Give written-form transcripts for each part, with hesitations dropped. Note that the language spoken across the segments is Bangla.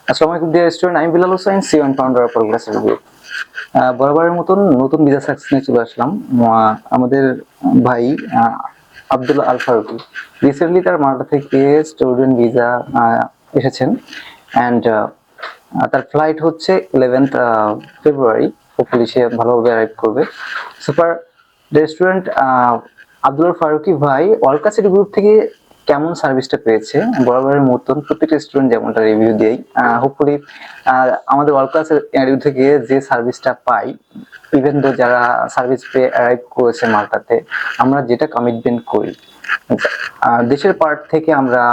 আসসালামু আলাইকুম ডিয়ার স্টুডেন্ট, আমি Bilal Hossain, CON founder of progressive group. বরাবরের মতন নতুন ভিসা সাকসেস নিয়ে চলে আসলাম। আমাদের ভাই আব্দুল্লাহ আল ফারুকি রিসেন্টলি তার মাল্টা থেকে স্টুডেন্ট ভিসা এসেছেন অ্যান্ড তার ফ্লাইট হচ্ছে 11th ফেব্রুয়ারি। হোপফুলি সে ভালোভাবে অ্যারাইভ করবে। সুপার রেস্টুরেন্ট আব্দুল্লাহ ফারুকি ভাই অলকা সিটি গ্রুপ থেকে কেমন সার্ভিসটা পেয়েছে, বরাবরের মতন প্রত্যেকটা স্টুডেন্ট যেমনটা রিভিউ দেয়, হোপফুলি আমাদের ওয়ার্ল্ড ক্লাসের এরিয়া থেকে যে সার্ভিসটা পাই, ইভেন দো যারা সার্ভিস পেয়ে অ্যারাইভ করেছে মাল্টাতে, আমরা যেটা কমিটমেন্ট করি দেশের পার্ট থেকে আমরা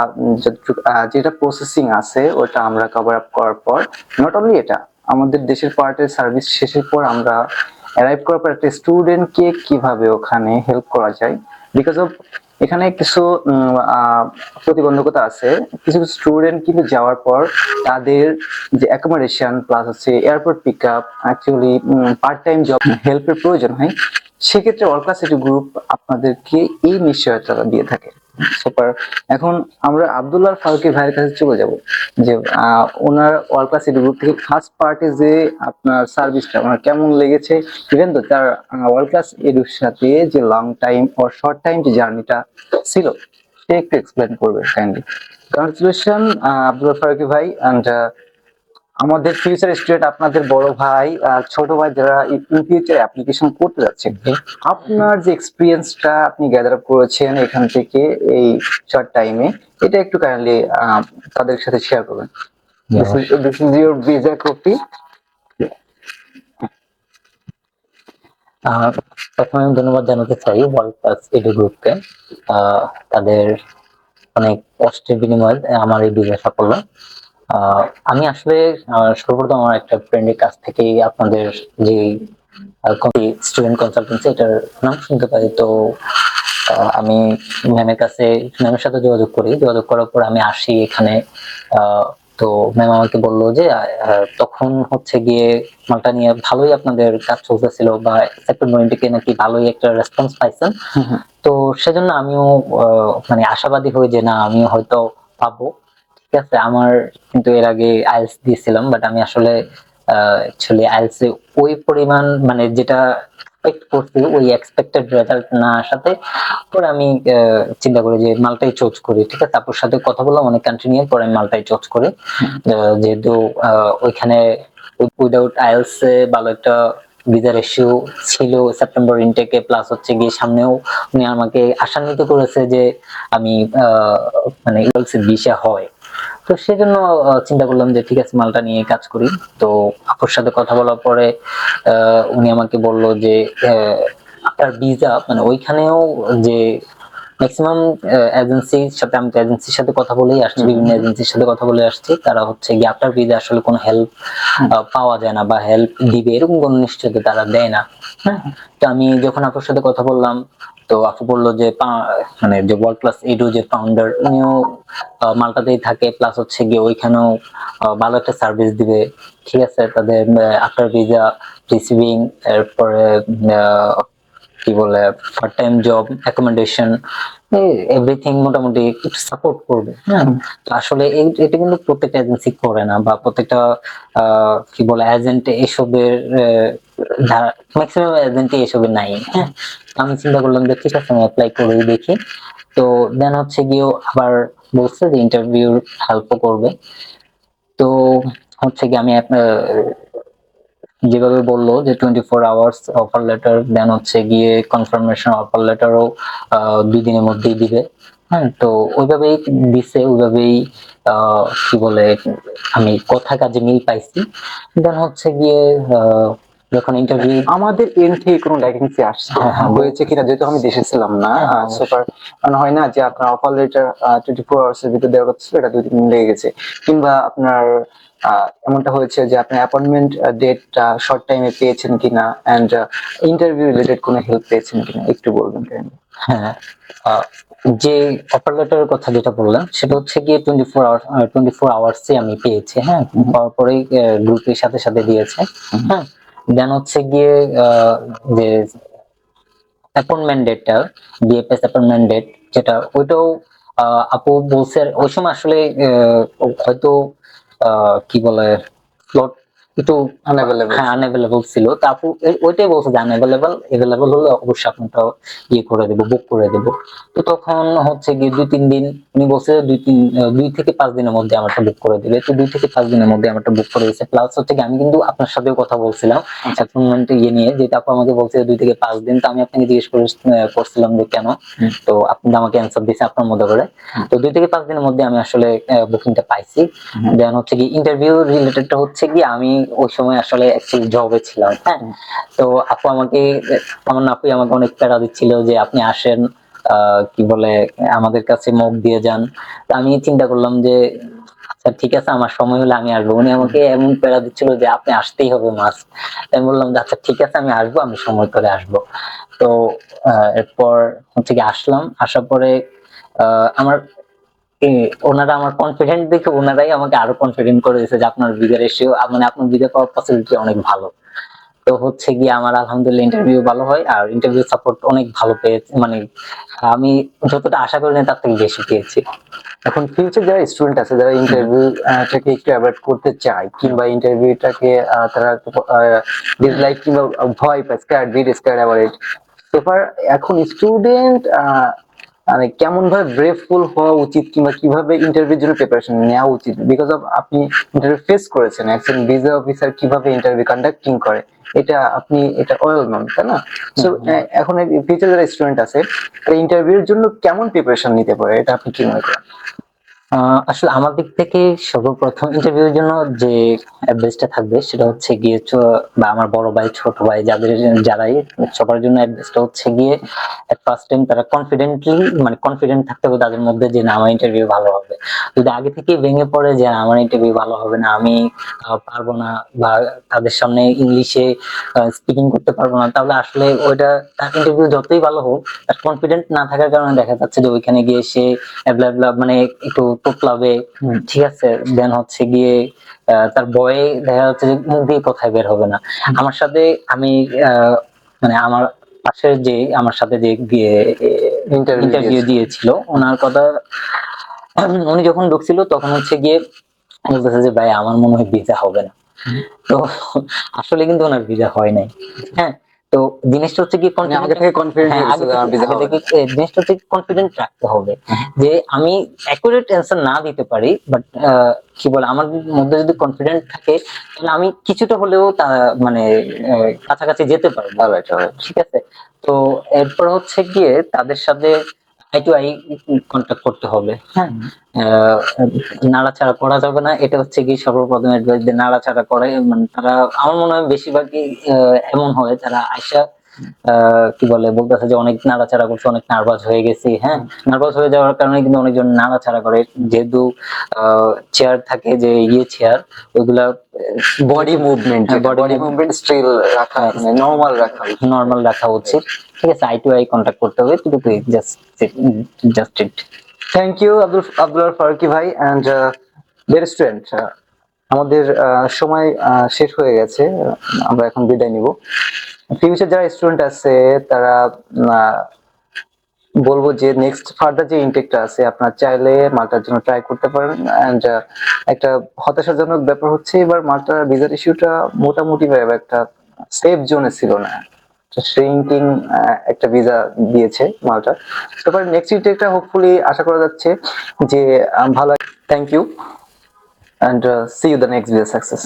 যেটা প্রসেসিং আছে ওটা আমরা কভার আপ করার পর, নট অনলি এটা, আমাদের দেশের পার্টের সার্ভিস শেষের পর আমরা অ্যারাইভ করার পর একটা স্টুডেন্টকে কিভাবে ওখানে হেল্প করা যায়, বিকজ অফ এখানে কিছু প্রতিবন্ধকতা আছে। কিছু কিছু স্টুডেন্ট কিন্তু যাওয়ার পর তাদের যে অ্যাকোমোডেশন প্লাস হচ্ছে airport pick up, actually part time job হেল্পের প্রয়োজন হয়, সেক্ষেত্রে অলকা সিটি গ্রুপ আপনাদেরকে এই নিশ্চয়তা দিয়ে থাকে। সুপার। এখন আমরা আব্দুল্লাহ ফারুকি ভাইয়ের কাছে চলে যাব যে ওনার অলকা সিটি গ্রুপ থেকে ফার্স্ট পার্টে যে আপনার সার্ভিসটা ওনার কেমন লেগেছে, ইভেন তো তার ওয়ার্ল্ড ক্লাস এডুর সাথে যে long time or short time যে জার্নিটা ছিল সে একটু এক্সপ্লেন করবে কাইন্ডলি। কংগ্রেচুলেশন আব্দুল্লাহ ফারুকি ভাই, অ্যান্ড আমাদের ফিউচার স্টুডেন্ট, আপনাদের বড় ভাই ছোট ভাই যারা ইন ফিউচার অ্যাপ্লিকেশন করতে যাচ্ছে, আপনার যে এক্সপিরিয়েন্সটা আপনি গ্যাদার আপ করেছেন এখান থেকে এই শর্ট টাইমে, এটা একটু কাইন্ডলি তাদের সাথে শেয়ার করবেন। This is your visa copy. প্রথমে আমি ধন্যবাদ জানাতে চাই ওয়ার্ল্ড ক্লাস এডু গ্রুপকে। তাদের অনেক কষ্টের বিনিময়ে আমার এই ভিসা সাফল্য। আমি আসলে সর্বপ্রথম আমার একটা ফ্রেন্ডের কাছ থেকে আপনাদের যে স্টুডেন্ট কনসালটেন্সি এটার নাম শুনতে পাই, তো আমি ম্যামের কাছে, ম্যামের সাথে যোগাযোগ করি। যোগাযোগ করার পর আমি আসি এখানে। তো ম্যাম আমাকে বললো যে তখন হচ্ছে গিয়ে মালটা নিয়ে ভালোই আপনাদের কাজ চলতেছিল, বা সেপ্টেম্বর থেকে নাকি ভালোই একটা রেসপন্স পাইছেন। তো সেজন্য আমিও মানে আশাবাদী হই যে না, আমিও হয়তো পাবো। ঠিক আছে, আমার কিন্তু এর আগে আইএলটিএস দিয়েছিলাম, বাট আমি আসলে অ্যাকচুয়ালি আইএলটিএস এ ওই পরিমাণ মানে যেটা এক্সপেক্ট করছি ওই এক্সপেক্টেড রেজাল্ট না আসাতে পরে আমি চিন্তা করি যে মালটাই চুজ করি। ঠিক আছে, আপুর সাথে কথা বললাম অনেক কান্ট্রি নিয়ে, পরে আমি মালটাই চুজ করি। যেহেতু ওইখানে উইদাউট আইএলটিএস এ ভালো একটা ভিসার ইস্যু ছিল সেপ্টেম্বর ইনটেকে, প্লাস হচ্ছে গিয়ে সামনেও উনি আমাকে আশান্বিত করেছে যে আমি মানে আইএলটিএস ভিসা হয়। তো সেজন্য চিন্তা করলাম যে ঠিক আছে মালটা নিয়ে কাজ করি। তো আপুর সাথে কথা বলার পরে উনি আমাকে বলল যে আপনার ভিসা মানে ওইখানেও যে ম্যাক্সিমাম এজেন্সির সাথে, আমি তো এজেন্সির সাথে কথা বলেই আসছি, বিভিন্ন এজেন্সির সাথে কথা বলে আসছি, তারা হচ্ছে গিয়ে আপনার ভিসা আসলে কোনো হেল্প পাওয়া যায় না বা হেল্প দিবে এরকম কোনো নিশ্চয়তা তারা দেয় না। হ্যাঁ, তো আমি যখন আপুর সাথে কথা বললাম, তো আপু বললো যে মানে যে ওয়ার্ল্ড ক্লাস এডু যে ফাউন্ডার উনিও মাল্টাতেই থাকে, প্লাস হচ্ছে গিয়ে ওইখানেও ভালো একটা সার্ভিস দিবে। ঠিক আছে, তাদের আফটার ভিসা রিসিভিং, এরপরে কি বলে part time job, accommodation, everything মোটামুটি সাপোর্ট করবে। হ্যাঁ, তো আসলে এটা কিন্তু প্রত্যেকটা এজেন্সি করে না, বা প্রত্যেকটা কি বলে এজেন্ট এসবের ম্যাক্সিমাম এজেন্টই এসবের নাই। হ্যাঁ, আমি চিন্তা করলাম যে ঠিক আছে আমি অ্যাপ্লাই করে দেখি। তো দেন হচ্ছে গিয়ে আবার বলছে যে ইন্টারভিউর হেল্পও করবে। তো হচ্ছে কি আমি যেভাবে বললো যে 24 আওয়ার্স অফার লেটার, দেন হচ্ছে গিয়ে কনফার্মেশন অফার লেটারও 2 দিনের মধ্যেই দিবে। হ্যাঁ, তো ওইভাবেই দিছে, ওইভাবেই কি বলে আমি কথা কাজে মিল পাইছি। দেন হচ্ছে গিয়ে যখন ইন্টারভিউ আমাদের এন্ড থেকে কোনো ভ্যাকেন্সি আসছে হয়েছে কিনা, যেহেতু আমি দেশে ছিলাম না, সুপার, মানে হয় না যে আপনার অফার লেটার 24 আওয়ার্স এর ভিতরে দেওয়ার কথা ছিল, এটা 2 দিন লেগে গেছে, কিংবা আপনার এমনটা হয়েছে যে আপনি অ্যাপয়েন্টমেন্ট ডেটটা শর্ট টাইমে পেয়েছেন কিনা, এন্ড ইন্টারভিউ রিলেটেড কোনো হেল্প পেয়েছেন কিনা, একটু বলবেন কেন? হ্যাঁ, যে অফার লেটারের কথা যেটা বললাম সেটা হচ্ছে গিয়ে 24 আওয়ার্স আমি পেয়েছি। হ্যাঁ, পরে গ্রুপের সাথে সাথে দিয়েছে। হ্যাঁ, দেন হচ্ছে গিয়ে যে অ্যাপয়েন্টমেন্ট ডেটটা, বিএফএস অ্যাপয়েন্টমেন্ট ডেট যেটা, ওইটাও আপু বলছে ওই সময় আসলে হয়তো কি বলে স্লট একটু Unavailable হ্যাঁ আনঅ্যাভেলেবল ছিল, তা আপু ওইটাই বলছে যে অ্যাভেলেবল হলে অবশ্যই আপনারটা ইয়ে করে দেবো, বুক করে দেবো। তো তখন হচ্ছে গিয়ে 2-3 দিন উনি বলছে যে 2 থেকে 5 দিনের মধ্যে আমারটা বুক করে দিবে। তো 2 থেকে 5 দিনের মধ্যে আমারটা বুক করে দিয়েছে। প্লাস হচ্ছে কি আমি কিন্তু আপনার সাথেও কথা বলছিলাম সেটেলমেন্ট ইয়ে নিয়ে, যেটা আপু আমাকে বলছে 2 থেকে 5 দিন। তো আমি আপনাকে জিজ্ঞেস করছিলাম যে কেন, তো আপনি আমাকে অ্যান্সার দিয়েছে আপনার মতো করে। তো 2 থেকে 5 দিনের মধ্যে আমি আসলে বুকিংটা পাইছি। দেন হচ্ছে কি ইন্টারভিউ রিলেটেডটা হচ্ছে কি আমি ওই সময় আসলে অ্যাকচুয়ালি জবে ছিলাম, হ্যাঁ। তো আপু আমাকে আমার আপু আমাকে অনেক প্যারা দিচ্ছিল যে আপনি আসেন, কি বলে আমাদের কাছে মক দিয়ে যান। তো আমি চিন্তা করলাম যে আচ্ছা ঠিক আছে, আমার সময় হলে আমি আসবো। উনি আমাকে এমন প্যারা দিচ্ছিল যে আপনি আসতেই হবে মাস্ট। আমি বললাম যে আচ্ছা ঠিক আছে আমি আসবো, আমি সময় করে আসবো। তো এরপর হচ্ছে কি আসলাম, আসার পরে আমার ওনারা আমার কনফিডেন্ট দেখে ওনারাই আমাকে আরো কনফিডেন্ট করে দিয়েছে যে আপনার ভিসা রেশিও মানে আপনার ভিসা পাওয়ার পসিবিলিটি অনেক ভালো। তো হচ্ছে গিয়ে আমার আলহামদুলিল্লাহ ইন্টারভিউ ভালো হয়, আর ইন্টারভিউ সাপোর্ট অনেক ভালো পেয়েছি, মানে আমি যতটা আশা করিনি তার থেকে বেশি পেয়েছি। এখন ফিউচার যারা স্টুডেন্ট আছে, যারা ইন্টারভিউ টাকে একটু অ্যাভয়েড করতে চায়, কিংবা ইন্টারভিউটাকে তারা ডিসলাইক কিংবা ভয় পায়, স্ক্যার্ড অ্যাবাউট ইট, পেপার, এখন স্টুডেন্ট মানে কেমন ভাবে ব্রেভফুল হওয়া উচিত, কিংবা কিভাবে ইন্টারভিউর জন্য প্রিপারেশন নেওয়া উচিত? বিকজ অফ আপনি ইন্টারভিউ ফেস করেছেন, একজন ভিসা অফিসার কিভাবে ইন্টারভিউ কন্ডাক্টিং করে, এটা ওয়েল নন, তাই না? সো এখন ফিউচার যারা স্টুডেন্ট আছে, ইন্টারভিউর জন্য কেমন প্রিপারেশন নিতে পারে, এটা আপনি কি মনে করেন? আসলে আমার দিক থেকে সর্বপ্রথম ইন্টারভিউর জন্য যে অ্যাডভাইসটা থাকবে সেটা হচ্ছে গিয়ে বা আমার বড় ভাই ছোট ভাই যারাই সবার জন্য অ্যাডভাইসটা হচ্ছে গিয়ে ফার্স্ট টাইম তারা কনফিডেন্ট থাকতে হবে তাদের মধ্যে যে না আমার ইন্টারভিউ ভালো হবে। যদি আগে থেকে ভেঙে পড়ে যে আমার ইন্টারভিউ ভালো হবে না, আমি পারবো না, বা তাদের সামনে ইংলিশে স্পিকিং করতে পারবো না, তাহলে আসলে ওইটা তার ইন্টারভিউ যতই ভালো হোক, তার কনফিডেন্ট না থাকার কারণে দেখা যাচ্ছে যে ওইখানে গিয়ে সে মানে একটু তোতলাবে, ঠিক আছে, দেন হচ্ছে গিয়ে তার ভয়ে দেখা যাচ্ছে যে মুখ দিয়ে কথাই বের হবে না। আমার সাথে আমি মানে আমার পাশের যে আমার সাথে যে ইন্টারভিউ দিয়েছিল ওনার কথা, উনি যখন ঢুকছিল তখন হচ্ছে গিয়ে বলতেছে যে ভাই আমার মনে হয় ভিসা হবে না। তো আসলে কিন্তু ওনার ভিসা হয় নাই, হ্যাঁ। তো জিনিসটা হচ্ছে কি আগে থেকে কনফিডেন্ট হয়ে গেছে যে আমার ভিসা হবে না। জিনিসটা হচ্ছে কনফিডেন্ট রাখতে হবে যে আমি অ্যাকুরেট অ্যান্সার না দিতে পারি, বাট কি বলে আমার মধ্যে যদি কনফিডেন্ট থাকে তাহলে আমি কিছুটা হলেও মানে কাছাকাছি যেতে পারবো, ঠিক আছে। তো এরপর হচ্ছে গিয়ে তাদের সাথে আই টু আই কন্ট্যাক্ট করতে হবে, হ্যাঁ। আহ, নাড়াচাড়া করা যাবে না, এটা হচ্ছে কি সর্বপ্রথম অ্যাডভাইস। যে নাড়াচাড়া করে মানে তারা আমার মনে হয় বেশিরভাগই এমন হয় যারা আয়সা কি বলে বলতেছে যে অনেক নাড়াচাড়া করছে, অনেক নার্ভাস হয়ে গেছি, হ্যাঁ। নার্ভাস হয়ে যাওয়ার কারণে কিন্তু অনেকজন নাড়াচাড়া করে, যেহেতু চেয়ার থাকে যে চেয়ার, ওইগুলা বডি মুভমেন্ট স্টিল রাখা, নর্মাল রাখা উচিত, ঠিক আছে। আই টু আই কন্ট্যাক্ট করতে হবে, just it. Thank you Abdul Farooqui ভাই অ্যান্ড ডিয়ার স্টুডেন্ট, আমাদের সময় শেষ হয়ে গেছে, আমরা এখন বিদায় নিব। ফিউচার যারা স্টুডেন্ট আছে তারা বলবো যে নেক্সট ফার্দার যে ইনটেকটা আছে আপনারা চাইলে মাল্টার জন্য ট্রাই করতে পারেন। এন্ড একটা হতাশাজনক ব্যাপার হচ্ছে এবার মাল্টার ভিসার ইস্যুটা মোটামুটি ভাবে একটা সেফ জোনে ছিল না, শ্রিঙ্কিং একটা ভিসা দিয়েছে মাল্টা। তারপর নেক্সট ইনটেকটা হোপফুলি আশা করা যাচ্ছে যে ভালো। Thank you and see you the next visa success.